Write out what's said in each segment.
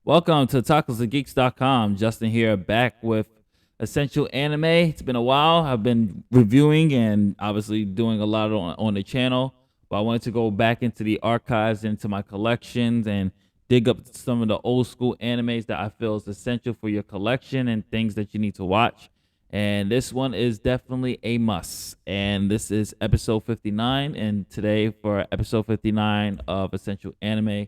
Welcome to tacosandgeeks.com. Justin here, back with essential anime. It's been a while. I've been reviewing and obviously doing a lot on the channel, but I wanted to go back into the archives, into my collections, and dig up some of the old school animes that I feel is essential for your collection and things that you need to watch. And this one is definitely a must. And this is episode 59. And today, for episode 59 of Essential Anime,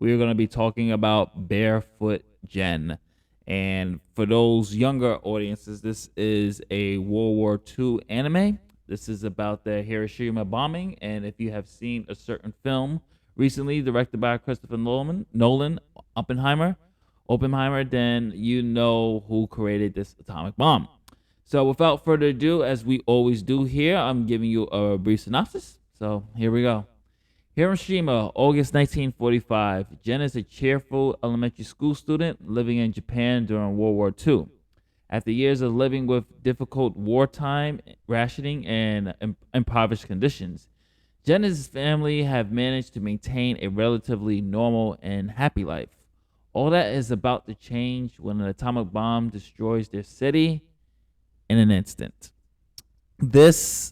we are going to be talking about Barefoot Gen. And for those younger audiences, this is a World War II anime. This is about the Hiroshima bombing. And if you have seen a certain film recently directed by Christopher Nolan, Oppenheimer, then you know who created this atomic bomb. So without further ado, as we always do here, I'm giving you a brief synopsis. So here we go. Hiroshima, August 1945. Jen is a cheerful elementary school student living in Japan during World War II. After years of living with difficult wartime rationing and impoverished conditions, Jen and his family have managed to maintain a relatively normal and happy life. All that is about to change when an atomic bomb destroys their city in an instant. This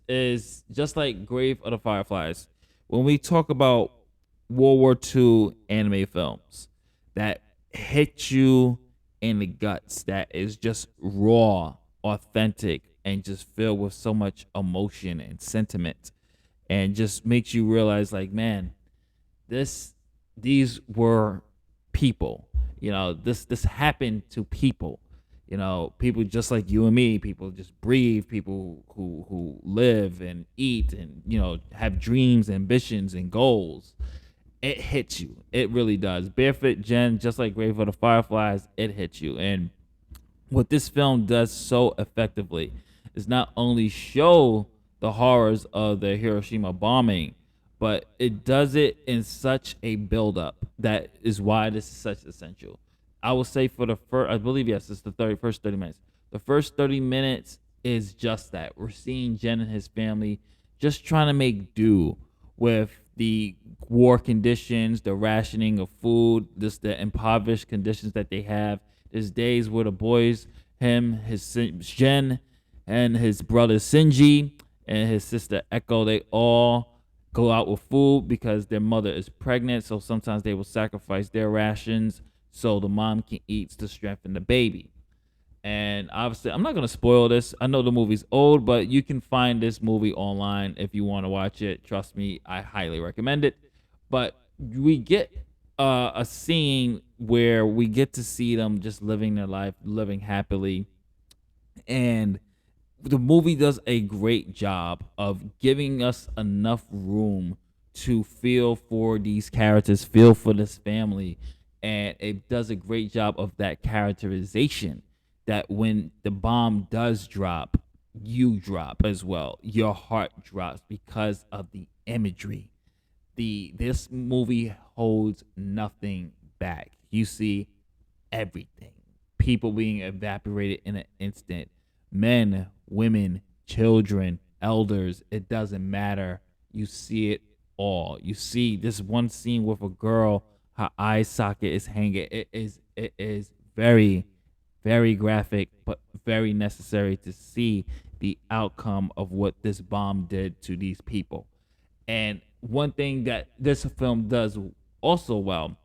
is just like Grave of the Fireflies. When we talk about World War II anime films that hit you in the guts, that is just raw, authentic, and just filled with so much emotion and sentiment, and just makes you realize, like, man, these were people. This happened to people. People just like you and me, people just breathe, people who live and eat and, have dreams, ambitions, and goals. It hits you. It really does. Barefoot Gen, just like Grave of the Fireflies, it hits you. And what this film does so effectively is not only show the horrors of the Hiroshima bombing, but it does it in such a buildup that is why this is such essential. I will say for the first, I believe, yes, it's the first 30 minutes. The first 30 minutes is just that. We're seeing Jen and his family just trying to make do with the war conditions, the rationing of food, the impoverished conditions that they have. There's days where the boys, Jen, and his brother Shinji and his sister Echo, they all go out with food because their mother is pregnant. So sometimes they will sacrifice their rations so the mom can eat to strengthen the baby. And obviously, I'm not going to spoil this. I know the movie's old, but you can find this movie online if you want to watch it. Trust me, I highly recommend it. But we get a scene where we get to see them just living their life, living happily. And the movie does a great job of giving us enough room to feel for these characters, feel for this family, and it does a great job of that characterization, that when the bomb does drop, you drop as well. Your heart drops because of the imagery. This movie holds nothing back. You see everything. People being evaporated in an instant. Men, women, children, elders, it doesn't matter. You see it all. You see this one scene with a girl, her eye socket is hanging. It is very, very graphic, but very necessary to see the outcome of what this bomb did to these people. And one thing that this film does also well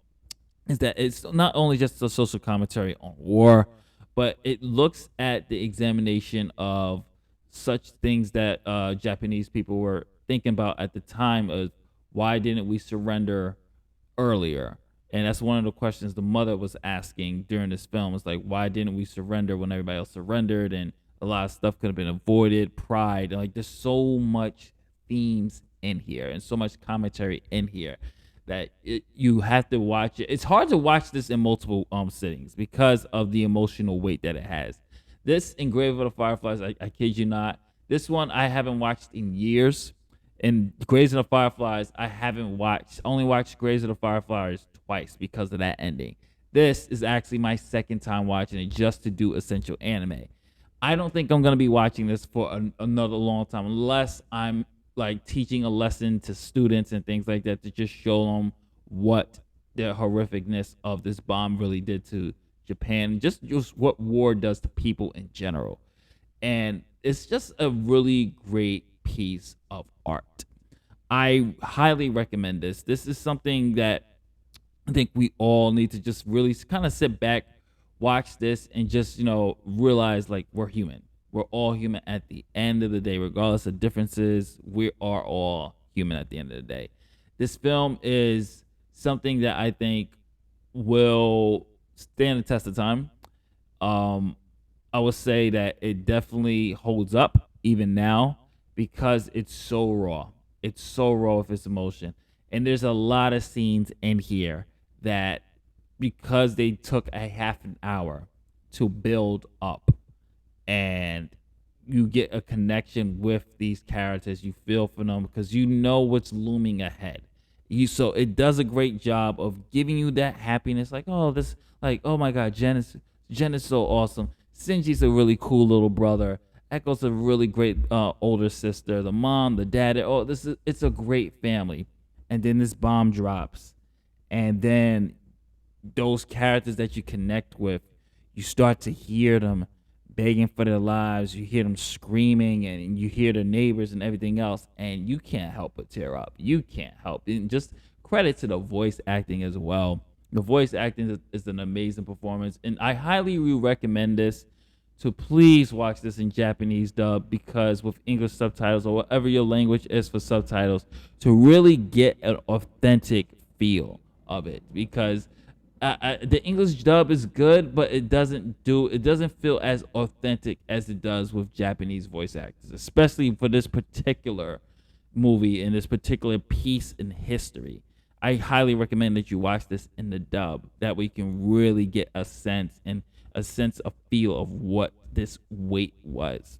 is that it's not only just a social commentary on war, but it looks at the examination of such things that Japanese people were thinking about at the time of why didn't we surrender earlier. And that's one of the questions the mother was asking during this film. It's like, why didn't we surrender when everybody else surrendered? And a lot of stuff could have been avoided, pride. Like, there's so much themes in here and so much commentary in here that you have to watch it. It's hard to watch this in multiple sittings because of the emotional weight that it has. This and Grave of the Fireflies, I kid you not, this one I haven't watched in years. And Graves of the Fireflies, I haven't watched. Only watched Graves of the Fireflies twice because of that ending. This is actually my second time watching it just to do essential anime. I don't think I'm gonna be watching this for another long time unless I'm like teaching a lesson to students and things like that to just show them what the horrificness of this bomb really did to Japan, just what war does to people in general. And it's just a really great piece of art. I highly recommend this. This is something that I think we all need to just really kind of sit back, watch this, and just, realize like we're human. We're all human at the end of the day, regardless of differences. We are all human at the end of the day. This film is something that I think will stand the test of time. Um, I would say that it definitely holds up even now because it's so raw. It's so raw with its emotion. And there's a lot of scenes in here that, because they took a half an hour to build up, and you get a connection with these characters, you feel for them because you know what's looming ahead. So it does a great job of giving you that happiness, like, oh, this, like, oh my god, Jen is so awesome. Shinji's a really cool little brother. Echo's a really great older sister. The mom, the dad, oh, it's a great family. And then this bomb drops, and then those characters that you connect with, you start to hear them begging for their lives. You hear them screaming, and you hear the neighbors and everything else, and you can't help but tear up. You can't help. And just credit to the voice acting as well. The voice acting is an amazing performance, and I highly recommend this. So please watch this in Japanese dub, because with English subtitles or whatever your language is for subtitles, to really get an authentic feel of it. Because the English dub is good, but it doesn't feel as authentic as it does with Japanese voice actors, especially for this particular movie and this particular piece in history. I highly recommend that you watch this in the dub. That way you can really get a sense of feel of what this weight was.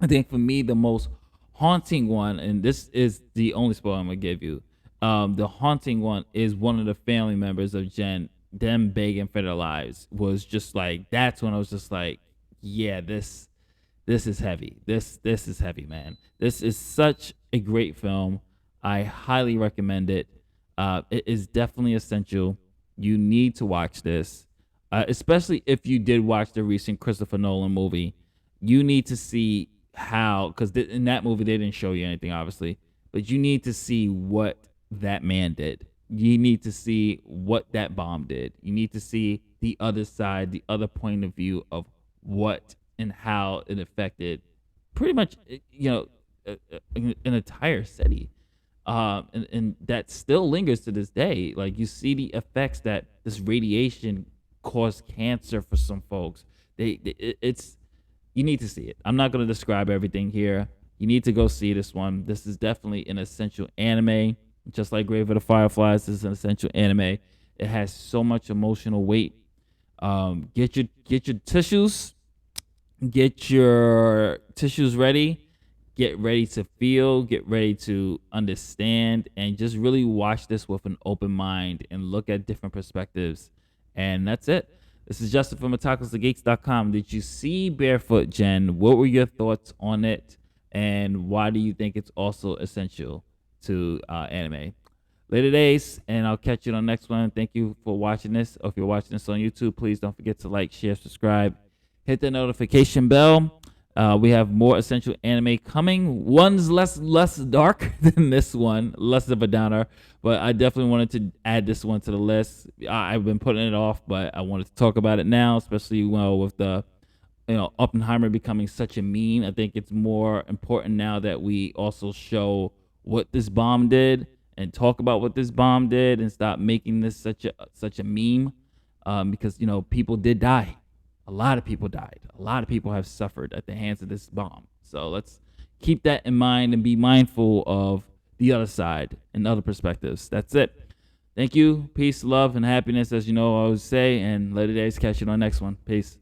I think for me, the most haunting one, and this is the only spoiler I'm gonna give you. The haunting one is one of the family members of Jen, them begging for their lives. Was just like, that's when I was just like, yeah, this is heavy. This is heavy, man. This is such a great film. I highly recommend it. It is definitely essential. You need to watch this, especially if you did watch the recent Christopher Nolan movie. You need to see how, because in that movie they didn't show you anything, obviously, but you need to see what that man did. You need to see what that bomb did. You need to see the other side, the other point of view of what and how it affected pretty much, an entire city. And that still lingers to this day. Like, you see the effects that this radiation caused cancer for some folks. It's, you need to see it. I'm not going to describe everything here. You need to go see this one. This is definitely an essential anime. Just like Grave of the Fireflies, this is an essential anime. It has so much emotional weight. Get your tissues. Get your tissues ready. Get ready to feel. Get ready to understand, and just really watch this with an open mind and look at different perspectives. And that's it. This is Justin from otakusthegeeks.com. Did you see Barefoot, Jen? What were your thoughts on it, and why do you think it's also essential to anime? Later days, and I'll catch you on the next one. Thank you for watching this. Or if you're watching this on YouTube, please don't forget to like, share, subscribe, hit the notification bell. We have more essential anime coming. One's less dark than this one, less of a downer, but I definitely wanted to add this one to the list. I've been putting it off, but I wanted to talk about it now, especially with the Oppenheimer becoming such a meme. I think it's more important now that we also show what this bomb did and talk about what this bomb did, and stop making this such a meme, because people did die. A lot of people died. A lot of people have suffered at the hands of this bomb. So let's keep that in mind and be mindful of the other side and other perspectives. That's it. Thank you. Peace, love, and happiness, as you know I always say. And later days, catch you on the next one. Peace.